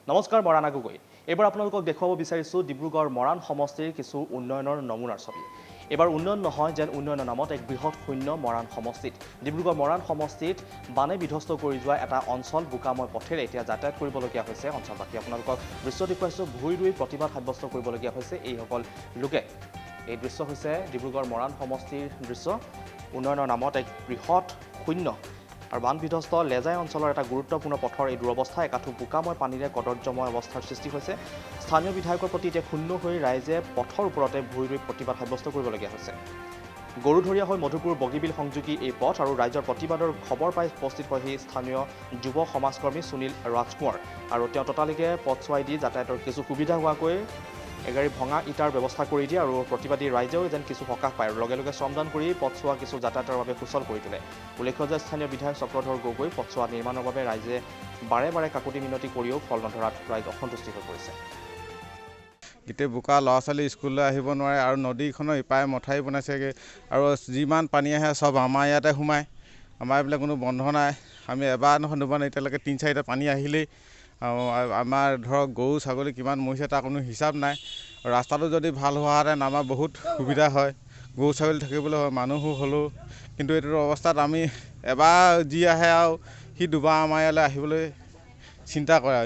নমস্কাৰ, মৰাণা গগৈ। এইবাৰ আপোনালোকক দেখুৱাব বিচাৰিছোঁ ডিব্ৰুগড় মৰাণ সমষ্টিৰ কিছু উন্নয়নৰ নমুনাৰ ছবি। এইবাৰ উন্নয়ন নহয় যেন উন্নয়নৰ নামত এক বৃহৎ শূন্য মৰাণ সমষ্টিত। ডিব্ৰুগড় মৰাণ সমষ্টিত বানে বিধ্বস্ত কৰি যোৱা এটা অঞ্চল বোকাময় পথেৰে এতিয়া যাতায়াত কৰিবলগীয়া হৈছে অঞ্চলবাসী। আপোনালোকক দৃশ্য দেখুৱাইছোঁ, ভূঁই ৰুই প্ৰতিবাদ সাব্যস্ত কৰিবলগীয়া হৈছে এইসকল লোকে। এই দৃশ্য হৈছে ডিব্ৰুগড় মৰাণ সমষ্টিৰ দৃশ্য। উন্নয়নৰ নামত এক বৃহৎ শূন্য আৰু বান বিধ্বস্ত লেজাই অঞ্চলৰ এটা গুৰুত্বপূৰ্ণ পথৰ এই দুৰৱস্থা, একাঠু বোকাময় পানীৰে কদৰ্যময় অৱস্থাৰ সৃষ্টি হৈছে। স্থানীয় বিধায়কৰ প্ৰতি এতিয়া ক্ষুণ্ণ হৈ ৰাইজে পথৰ ওপৰতে ভূঁই ৰুই প্ৰতিবাদ সাব্যস্ত কৰিবলগীয়া হৈছে। গৰুধৰীয়া হৈ মধুপুৰ বগীবিল সংযোগী এই পথ আৰু ৰাইজৰ প্ৰতিবাদৰ খবৰ পাই উপস্থিত হয়হি স্থানীয় যুৱ সমাজকৰ্মী সুনীল ৰাজকোঁৱৰ আৰু তেওঁ ততালিকে পথছোৱাই দি যাতায়াতৰ কিছু সুবিধা হোৱাকৈ এগাড়ী ভঙা ইটাৰ ব্যৱস্থা কৰি দিয়ে আৰু প্ৰতিবাদী ৰাইজেও যেন কিছু সকাহ পায় আৰু লগে লগে শ্ৰমদান কৰি পথছোৱা কিছু যাতায়াতৰ বাবে সুচল কৰি তোলে। উল্লেখ্য যে স্থানীয় বিধায়ক চক্ৰধৰ গগৈ পথছোৱা নিৰ্মাণৰ বাবে ৰাইজে বাৰে বাৰে কাকুতি মিনতি কৰিও ফল নধৰাত ৰাইজ অসন্তুষ্টি হৈ পৰিছে। গোটেই বোকা ল'ৰা ছোৱালী স্কুললৈ আহিব নোৱাৰে আৰু নদীখনৰ ইপাৰে মথাউৰি বনাইছেগৈ আৰু যিমান পানী আহে চব আমাৰ ইয়াতে সোমায়। আমাৰ এইবিলাক কোনো বন্ধ নাই। আমি এবাৰ নহয় দুবাৰ এতিয়ালৈকে 3-4টা পানী আহিলেই আমাৰ ধৰক গৰু ছাগলী কিমান মৰিছে তাৰ কোনো হিচাপ নাই। ৰাস্তাটো যদি ভাল হোৱাহেঁতেন আমাৰ বহুত সুবিধা হয়, গৰু ছাগলী থাকিবলৈ হয়, মানুহো হ'লেও। কিন্তু এইটো অৱস্থাত আমি এবাৰ যি আহে আৰু সি দুবাৰ আমাৰ ইয়ালৈ আহিবলৈ চিন্তা কৰে আৰু।